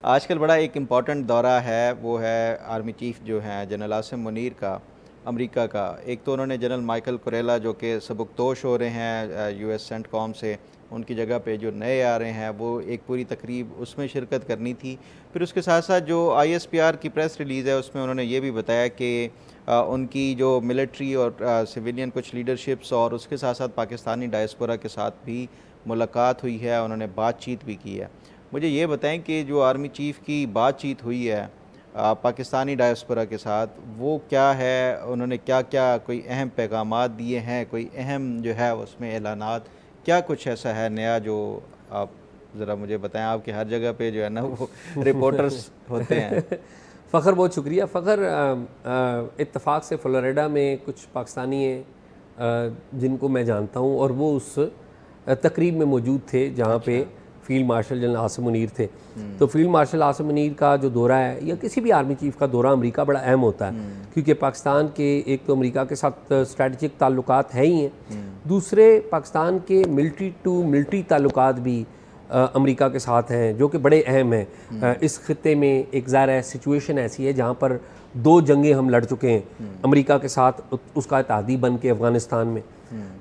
आजकल बड़ा एक इम्पॉर्टेंट दौरा है, वो है आर्मी चीफ जो हैं जनरल आसिम मुनीर का, अमेरिका का। एक तो उन्होंने जनरल माइकल कुरेला जो कि सबकदोश हो रहे हैं यूएस सेंटकॉम से, उनकी जगह पे जो नए आ रहे हैं वो एक पूरी तकरीब उसमें शिरकत करनी थी। फिर उसके साथ साथ जो ISPR की प्रेस रिलीज़ है उसमें उन्होंने ये भी बताया कि उनकी जो मिलिट्री और सिविलियन कुछ लीडरशिप्स और उसके साथ साथ पाकिस्तानी डायस्पोरा के साथ भी मुलाकात हुई है, उन्होंने बातचीत भी की है। मुझे ये बताएं कि जो आर्मी चीफ़ की बातचीत हुई है पाकिस्तानी डायस्पोरा के साथ, वो क्या है, उन्होंने क्या क्या कोई अहम पैगामात दिए हैं, कोई अहम जो है उसमें ऐलानात, क्या कुछ ऐसा है नया जो आप ज़रा मुझे बताएं। आपके हर जगह पे जो है ना वो रिपोर्टर्स होते हैं। फ़खर, बहुत शुक्रिया फ़खर। इत्तफाक से फ्लोरिडा में कुछ पाकिस्तानी हैं जिनको मैं जानता हूँ और वो उस तकरीब में मौजूद थे जहाँ पे field marshal general Asim Munir थे। तो फील्ड मार्शल आसिम मुनीर का जो दौरा है या किसी भी आर्मी चीफ़ का दौरा अमेरिका बड़ा अहम होता है, क्योंकि पाकिस्तान के एक तो अमेरिका के साथ स्ट्रेटजिक ताल्लुकात है ही हैं, दूसरे पाकिस्तान के मिलिट्री टू मिलिट्री ताल्लुकात भी अमेरिका के साथ हैं जो कि बड़े अहम हैं। इस खित्ते में एक ज़ाहिर है सिचुएशन ऐसी है जहाँ पर 2 जंगें हम लड़ चुके हैं अमेरिका के साथ, उसका इत्तेहादी बन के अफ़गानिस्तान में।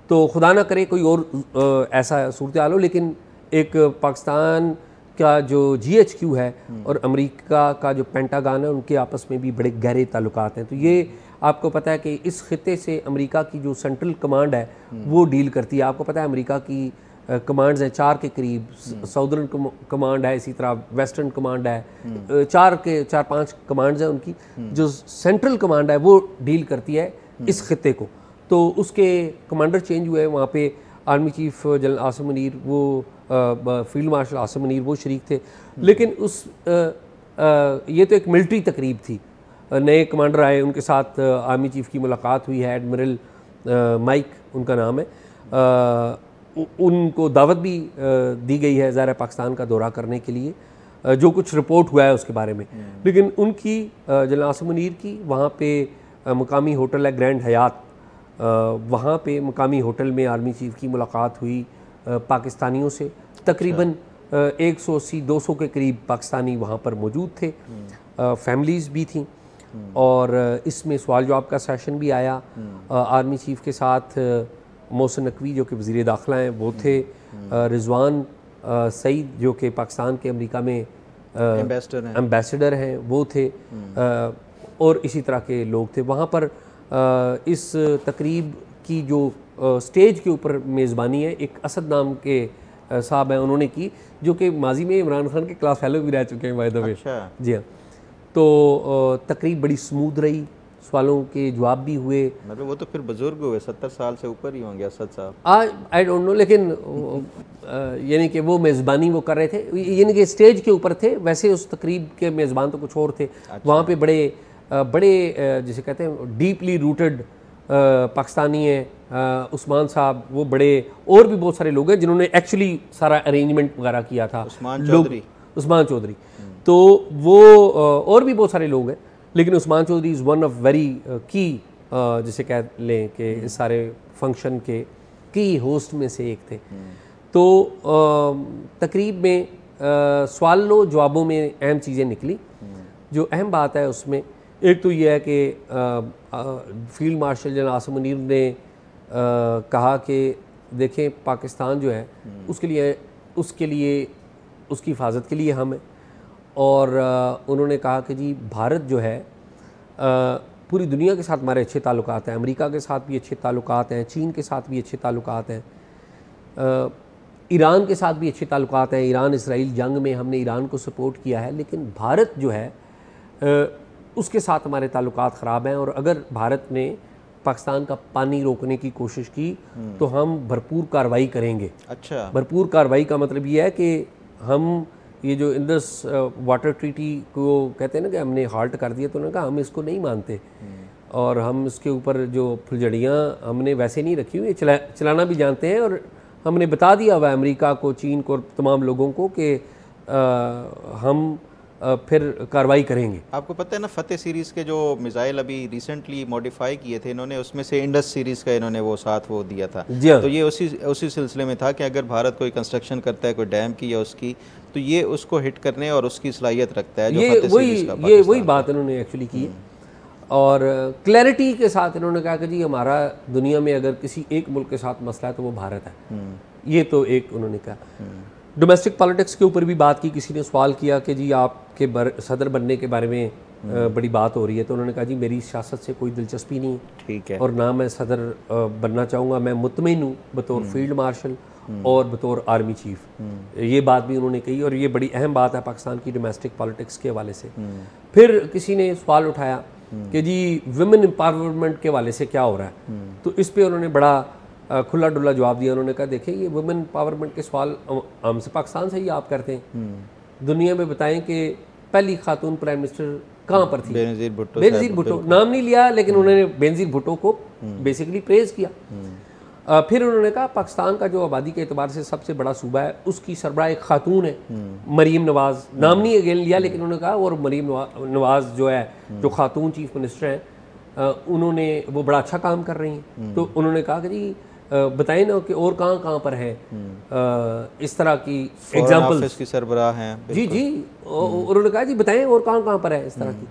तो खुदा ना करे कोई और ऐसा सूरत हाल हो, लेकिन एक पाकिस्तान का जो GHQ है और अमेरिका का जो पेंटागन है, उनके आपस में भी बड़े गहरे ताल्लुकात हैं। तो ये आपको पता है कि इस खित्ते से अमेरिका की जो सेंट्रल कमांड है वो डील करती है। आपको पता है अमेरिका की कमांड्स हैं 4 के करीब, साउदर्न कमांड है, इसी तरह वेस्टर्न कमांड है, 4-5 कमांड्स हैं उनकी। जो सेंट्रल कमांड है वो डील करती है इस खित्ते को। तो उसके कमांडर चेंज हुए, वहाँ पे army chief general Asim Munir, वो फील्ड मार्शल आसिम मुनीर वो शरीक थे। लेकिन उस ये तो एक मिलिट्री तकरीब थी, नए कमांडर आए, उनके साथ आर्मी चीफ की मुलाकात हुई है, एडमिरल माइक उनका नाम है। उनको दावत भी दी गई है ज़ाहिर पाकिस्तान का दौरा करने के लिए, जो कुछ रिपोर्ट हुआ है उसके बारे में। लेकिन उनकी जनरल आसिम मुनीर की वहाँ पे मुकामी होटल है ग्रैंड हयात, वहाँ पे मुकामी होटल में आर्मी चीफ की मुलाकात हुई पाकिस्तानियों से। तकरीबन 180-200 के करीब पाकिस्तानी वहाँ पर मौजूद थे, फैमिलीज़ भी थीं, और इसमें सवाल जवाब का सेशन भी आया। आर्मी चीफ के साथ मोहसिन नकवी जो कि वज़ीर दाखिला हैं वो थे, रिजवान सईद जो कि पाकिस्तान के अमेरिका में एम्बेसडर हैं वो थे, और इसी तरह के लोग थे वहाँ पर। इस तकरीब की जो स्टेज के ऊपर मेज़बानी है एक असद नाम के साहब हैं, उन्होंने की, जो कि माजी में इमरान खान के क्लास फेलो भी रह चुके हैं बाय द वे। अच्छा। जी हाँ। तो तकरीब बड़ी स्मूथ रही, सवालों के जवाब भी हुए। मतलब वो तो फिर बुजुर्ग हुए, 70 साल से ऊपर ही होंगे असद साहब। आई डोंट नो, लेकिन यानी कि वो मेज़बानी वो कर रहे थे, यानी कि स्टेज के ऊपर थे। वैसे उस तकरीब के मेज़बान तो कुछ और थे। अच्छा। वहाँ पे बड़े जिसे कहते हैं डीपली रूटेड पाकिस्तानी हैं, उस्मान साहब, वो बड़े, और भी बहुत सारे लोग हैं जिन्होंने एक्चुअली सारा अरेंजमेंट वगैरह किया था। उस्मान चौधरी तो वो, और भी बहुत सारे लोग हैं, लेकिन Usman Chaudhary is one of very key, जिसे कह लें कि इस सारे फंक्शन के की होस्ट में से एक थे। तो तकरीब में सवालों जवाबों में अहम चीज़ें निकली। जो अहम बात है उसमें एक तो ये है कि field marshal general Asim Munir ने कहा कि देखें पाकिस्तान जो है उसके लिए उसकी हिफाजत के लिए हम हैं, और उन्होंने कहा कि जी भारत जो है पूरी दुनिया के साथ हमारे अच्छे ताल्लुकात हैं, अमेरिका के साथ भी अच्छे ताल्लुकात हैं, चीन के साथ भी अच्छे ताल्लुकात हैं, ईरान के साथ भी अच्छे ताल्लुकात हैं। ईरान इसराइल जंग में हमने ईरान को सपोर्ट किया है, लेकिन भारत जो है उसके साथ हमारे ताल्लुकात ख़राब हैं, और अगर भारत ने पाकिस्तान का पानी रोकने की कोशिश की तो हम भरपूर कार्रवाई करेंगे। अच्छा। भरपूर कार्रवाई का मतलब ये है कि हम ये जो इंडस वाटर ट्रीटी को कहते हैं ना कि हमने हाल्ट कर दिया, तो उन्होंने कहा हम इसको नहीं मानते, और हम इसके ऊपर जो फुलझड़ियाँ हमने वैसे नहीं रखी हुई, चलाना भी जानते हैं, और हमने बता दिया हुआ अमेरिका को, चीन को, तमाम लोगों को कि हम फिर कार्रवाई करेंगे। आपको पता है ना फतेह सीरीज़ के जो मिसाइल अभी रिसेंटली मॉडिफाई किए थे इन्होंने, उसमें से इंडस सीरीज़ का इन्होंने वो साथ वो दिया था। तो ये उसी सिलसिले में था कि अगर भारत कोई कंस्ट्रक्शन करता है कोई डैम की या उसकी, तो ये उसको हिट करने और उसकी सलाहियत रखता है जो ये फतेह सीरीज का वही ये वही बात इन्होंने एक्चुअली की है। और क्लैरिटी के साथ इन्होंने कहा कि जी हमारा दुनिया में अगर किसी एक मुल्क के साथ मसला है तो वो भारत है। ये तो एक उन्होंने कहा। डोमेस्टिक पॉलिटिक्स के ऊपर भी बात की, किसी ने सवाल किया कि जी आपके सदर बनने के बारे में बड़ी बात हो रही है, तो उन्होंने कहा जी मेरी सियासत से कोई दिलचस्पी नहीं, ठीक है, और ना मैं सदर बनना चाहूँगा, मैं मुतमईन हूँ बतौर फील्ड मार्शल और बतौर आर्मी चीफ। ये बात भी उन्होंने कही और ये बड़ी अहम बात है पाकिस्तान की डोमेस्टिक पॉलिटिक्स के हवाले से। फिर किसी ने सवाल उठाया कि जी विमेन एम्पावरमेंट के हवाले से क्या हो रहा है, तो इस पे उन्होंने बड़ा खुला डुला जवाब दिया। उन्होंने कहा देखें ये वुमेन एम्पावरमेंट के सवाल हमसे पाकिस्तान से ही आप करते हैं, दुनिया में बताएं कि पहली खातून प्राइम मिनिस्टर कहाँ पर थी। बेनज़ीर भुट्टो, नाम नहीं लिया लेकिन उन्होंने बेनज़ीर भुट्टो को बेसिकली प्रेज किया। फिर उन्होंने कहा पाकिस्तान का जो आबादी के एतबार से सबसे बड़ा सूबा है उसकी सरबराह एक खातून है मरीम नवाज़, नाम नहीं अगेन लिया लेकिन उन्होंने कहा और मरीम नवाज़ जो है जो खातून चीफ मिनिस्टर हैं उन्होंने वो बड़ा अच्छा काम कर रही हैं। तो उन्होंने कहा कि जी बताएं ना कि और कहाँ पर है इस तरह की एग्जाम्पल्स की सरबराह हैं। जी जी, उन्होंने कहा जी बताएं और कहाँ पर है इस तरह की।